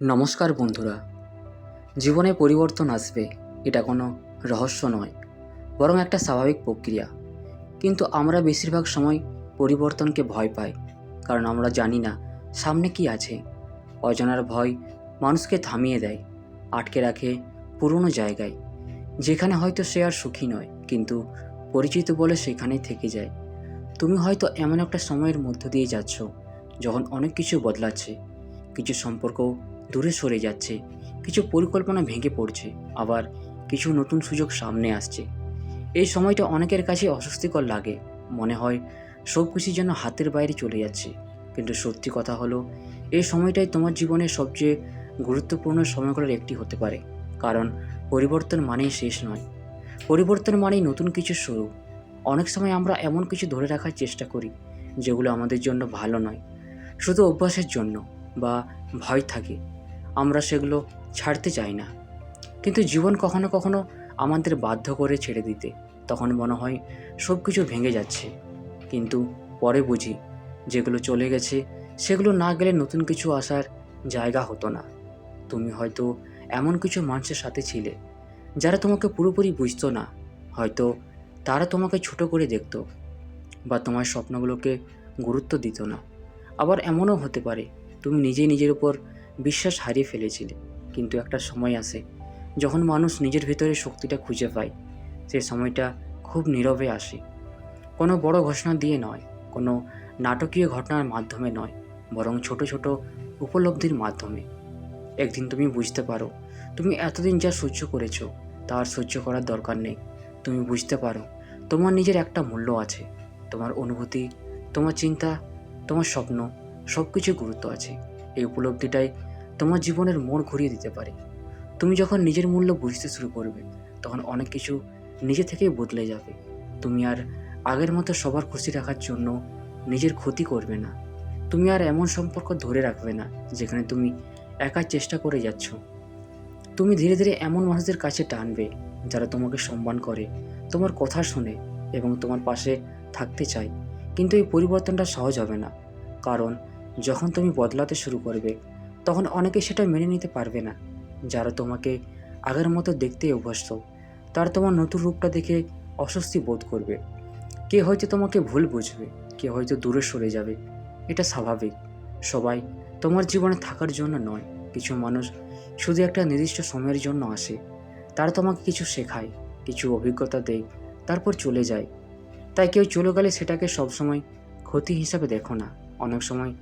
নমস্কার বন্ধুরা। জীবনে পরিবর্তন আসবে, এটা কোনো রহস্য নয়, বরং একটা স্বাভাবিক প্রক্রিয়া। কিন্তু আমরা বেশিরভাগ সময় পরিবর্তনকে ভয় পাই, কারণ আমরা জানি না সামনে কি আছে। অজানার ভয় মানুষকে থামিয়ে দেয়, আটকে রাখে পুরনো জায়গায়, যেখানে হয়তো সে আর সুখী নয়, কিন্তু পরিচিত বলে সেখানেই থেকে যায়। তুমি হয়তো এমন একটা সময়ের মধ্য দিয়ে যাচ্ছ যখন অনেক কিছু বদলাচ্ছে, কিছু সম্পর্ক দূরে সরে যাচ্ছে, কিছু পরিকল্পনা ভেঙে পড়ছে, আবার কিছু নতুন সুযোগ সামনে আসছে। এই সময়টা অনেকের কাছে অস্বস্তিকর লাগে, মনে হয় সব কিছু যেন হাতের বাইরে চলে যাচ্ছে। কিন্তু সত্যি কথা হলো, এই সময়টাই তোমার জীবনের সবচেয়ে গুরুত্বপূর্ণ সময়গুলোর একটি হতে পারে। কারণ পরিবর্তন মানেই শেষ নয়, পরিবর্তন মানেই নতুন কিছু শুরু। অনেক সময় আমরা এমন কিছু ধরে রাখার চেষ্টা করি যেগুলো আমাদের জন্য ভালো নয়, শুধু অভ্যাসের জন্য বা ভয় থাকে, আমরা সেগুলো ছাড়তে চাই না। কিন্তু জীবন কখনো কখনো আমাদের বাধ্য করে ছেড়ে দিতে। তখন মনে হয় সব কিছু ভেঙে যাচ্ছে, কিন্তু পরে বুঝি যেগুলো চলে গেছে সেগুলো না গেলে নতুন কিছু আসার জায়গা হতো না। তুমি হয়তো এমন কিছু মানুষের সাথে ছিলে যারা তোমাকে পুরোপুরি বুঝতো না, হয়তো তারা তোমাকে ছোট করে দেখতো বা তোমার স্বপ্নগুলোকে গুরুত্ব দিত না। আবার এমনও হতে পারে তুমি নিজেই নিজের উপর বিশ্বাস হারিয়ে ফেলেছিলে। কিন্তু একটা সময় আসে যখন মানুষ নিজের ভিতরে শক্তিটা খুঁজে পায়। সে সময়টা খুব নীরবে আসে, কোনো বড় ঘোষণা দিয়ে নয়, কোনো নাটকীয় ঘটনার মাধ্যমে নয়, বরং ছোট ছোট উপলব্ধির মাধ্যমে। একদিন তুমি বুঝতে পারো তুমি এতদিন যা সহ্য করেছো তার সহ্য করার দরকার নেই। তুমি বুঝতে পারো তোমার নিজের একটা মূল্য আছে, তোমার অনুভূতি, তোমার চিন্তা, তোমার স্বপ্ন, সব কিছু গুরুত্ব আছে। এই উপলব্ধিটাই তোমার জীবনের মোড় ঘুরিয়ে দিতে পারে। তুমি যখন নিজের মূল্য বুঝতে শুরু করবে, তখন অনেক কিছু নিজে থেকেই বদলে যাবে। তুমি আর আগের মতো সবার খুশি রাখার জন্য নিজের ক্ষতি করবে না। তুমি আর এমন সম্পর্ক ধরে রাখবে না যেখানে তুমি একা চেষ্টা করে যাচ্ছ। তুমি ধীরে ধীরে এমন মানুষদের কাছে টানবে যারা তোমাকে সম্মান করে, তোমার কথা শুনে এবং তোমার পাশে থাকতে চায়। কিন্তু এই পরিবর্তনটা সহজ হবে না, কারণ যখন তুমি বদলাতে শুরু করবে তখন অনেকে সেটা মেনে নিতে পারবে না। যারা তোমাকে আগের মতো দেখতে অভ্যস্ত, তারা তোমার নতুন রূপটা দেখে অস্বস্তি বোধ করবে। কে হয়তো তোমাকে ভুল বুঝবে, কে হয়তো দূরে সরে যাবে। এটা স্বাভাবিক। সবাই তোমার জীবনে থাকার জন্য নয়, কিছু মানুষ শুধু একটা নির্দিষ্ট সময়ের জন্য আসে। তারা তোমাকে কিছু শেখায়, কিছু অভিজ্ঞতা দেয়, তারপর চলে যায়। তাই কেউ চলে গেলে সেটাকে সবসময় ক্ষতি হিসাবে দেখো না, অনেক সময়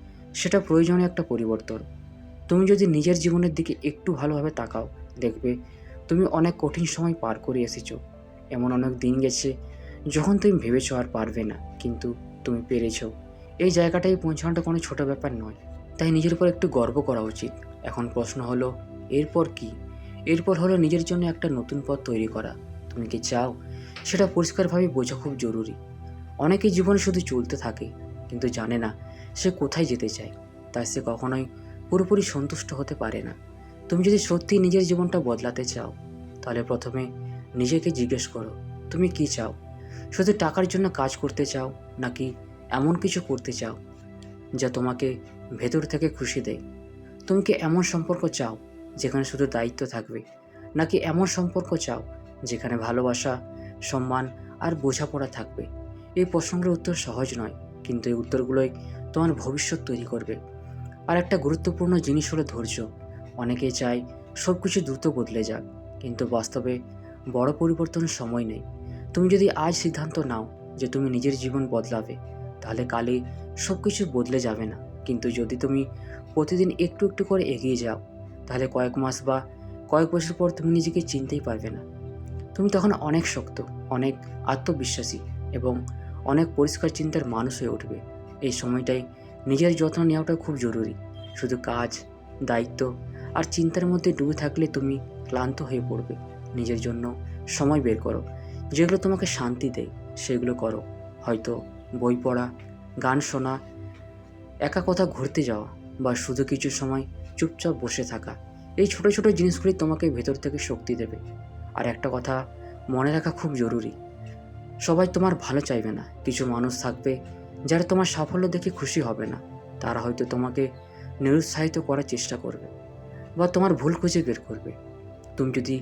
সেটা প্রয়োজনীয় একটা পরিবর্তন। তুমি যদি নিজের জীবনের দিকে একটু ভালোভাবে তাকাও, দেখবে তুমি অনেক কঠিন সময় পার করে এসেছো। এমন অনেক দিন গেছে যখন তুমি ভেবেছো আর পারবে না, কিন্তু তুমি পেরেছো। এই জায়গাটায় পৌঁছানোটা কোনো ছোট ব্যাপার নয়, তাই নিজের উপর একটু গর্ব করা উচিত। এখন প্রশ্ন হলো, এরপর কি? এরপর হলো নিজের জন্য একটা নতুন পথ তৈরি করা। তুমি কি চাও সেটা পরিষ্কারভাবে বোঝা খুব জরুরি। অনেকেই জীবনে শুধু চলতে থাকে, কিন্তু জানে না সে কোথায় যেতে চায়। তাই সে কখনোই পুরোপুরি সন্তুষ্ট হতে পারে না। তুমি যদি সত্যি নিজের জীবনটা বদলাতে চাও, তাহলে প্রথমে নিজেকে জিজ্ঞেস করো, তুমি কি চাও? শুধু টাকার জন্য কাজ করতে চাও, নাকি এমন কিছু করতে চাও যা তোমাকে ভেতর থেকে খুশি দেয়? তুমি কি এমন সম্পর্ক চাও যেখানে শুধু দায়িত্ব থাকবে, নাকি এমন সম্পর্ক চাও যেখানে ভালোবাসা, সম্মান আর বোঝাপড়া থাকবে? এই প্রশ্নগুলোর উত্তর সহজ নয়, কিন্তু এই উত্তরগুলোই তোমার ভবিষ্যৎ তৈরি করবে। আর একটা গুরুত্বপূর্ণ জিনিস হলো ধৈর্য। অনেকেই চায় সব কিছু দ্রুত বদলে যাক, কিন্তু বাস্তবে বড় পরিবর্তনের সময় নেই। তুমি যদি আজ সিদ্ধান্ত নাও যে তুমি নিজের জীবন বদলাবে, তাহলে কালই সব কিছু বদলে যাবে না। কিন্তু যদি তুমি প্রতিদিন একটু একটু করে এগিয়ে যাও, তাহলে কয়েক মাস বা কয়েক বছর পর তুমি নিজেকে চিনতেই পারবে না। তুমি তখন অনেক শক্ত, অনেক আত্মবিশ্বাসী এবং অনেক পরিষ্কার চিন্তার মানুষ হয়ে উঠবে। এই সময়টাই নিজের যত্ন নেওয়াটা খুব জরুরি। শুধু কাজ, দায়িত্ব আর চিন্তার মধ্যে ডুবে থাকলে তুমি ক্লান্ত হয়ে পড়বে। নিজের জন্য সময় বের করো, যেগুলো তোমাকে শান্তি দেয় সেগুলো করো। হয়তো বই পড়া, গান শোনা, একা কোথাও ঘুরতে যাওয়া, বা শুধু কিছু সময় চুপচাপ বসে থাকা। এই ছোট ছোট জিনিসগুলি তোমাকে ভেতর থেকে শক্তি দেবে। আর একটা কথা মনে রাখা খুব জরুরি, সবাই তোমার ভালো চাইবে না। কিছু মানুষ থাকবে যারা তোমার সাফল্য দেখে খুশি হবে না। তারা হয়তো তোমাকে নিরুৎসাহিত করার চেষ্টা করবে। বা তোমার ভুল খুঁজে বের করবে। তুমি যদি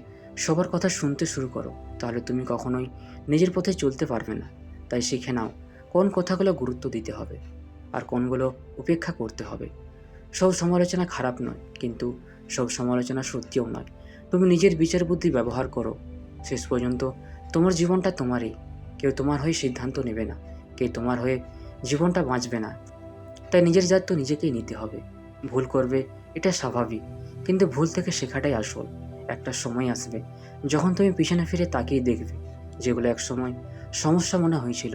সবার কথা শুনতে শুরু করো তাহলে তুমি কখনোই নিজের পথে চলতে পারবে না। তাই শিখে নাও কোন কথাগুলো গুরুত্ব দিতে হবে আর কোনগুলো উপেক্ষা করতে হবে। সব সমালোচনা খারাপ নয়, কিন্তু সব সমালোচনা সত্যিও নয়। তুমি নিজের বিচার বুদ্ধি ব্যবহার করো। শেষ পর্যন্ত তোমার জীবনটা তোমারই। কেউ তোমার হয়ে সিদ্ধান্ত নেবে না, কেউ তোমার হয়ে জীবনটা বাঁচবে না। তাই নিজের দায়িত্ব নিজেকেই নিতে হবে। ভুল করবে, এটা স্বাভাবিক, কিন্তু ভুল থেকে শেখাটাই আসল। একটা সময় আসবে যখন তুমি পিছনে ফিরে তাকিয়ে দেখবে যেগুলো একসময় সমস্যা মনে হয়েছিল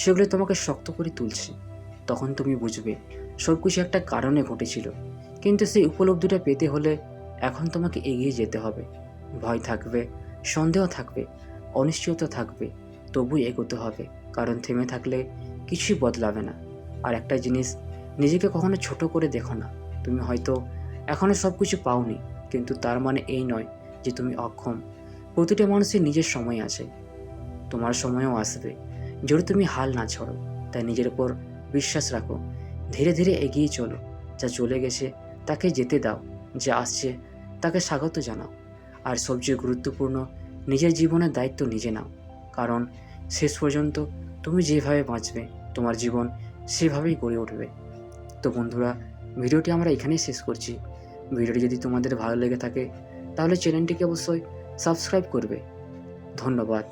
সেগুলো তোমাকে শক্ত করে তুলছে। তখন তুমি বুঝবে সব কিছু একটা কারণে ঘটেছিল, কিন্তু সেই উপলব্ধিটা পেতে হলে এখন তোমাকে এগিয়ে যেতে হবে। ভয় থাকবে, সন্দেহ থাকবে, অনিশ্চয়তা থাকবে, তবুই এগোতে হবে, কারণ থেমে থাকলে কিছুই বদলাবে না। আর একটা জিনিস, নিজেকে কখনো ছোট করে দেখো না। তুমি হয়তো এখনো সব কিছু পাওনি, কিন্তু তার মানে এই নয় যে তুমি অক্ষম। প্রতিটা মানুষের নিজের সময় আছে, তোমার সময়ও আসবে। যদি তুমি হাল না ছাড়ো, তাই নিজের উপর বিশ্বাস রাখো, ধীরে ধীরে এগিয়ে চলো। যা চলে গেছে তাকে যেতে দাও, যা আসছে তাকে স্বাগত জানাও। আর সবচেয়ে গুরুত্বপূর্ণ, নিজের জীবনের দায়িত্ব নিজে নাও, কারণ শেষ পর্যন্ত তুমি যেভাবে বাঁচবে তোমার জীবন সেভাবেই গড়ে উঠবে। তো বন্ধুরা, ভিডিওটি আমরা এখানেই শেষ করছি। ভিডিওটি যদি তোমাদের ভালো লেগে থাকে তাহলে চ্যানেলটিকে অবশ্যই সাবস্ক্রাইব করবে। ধন্যবাদ।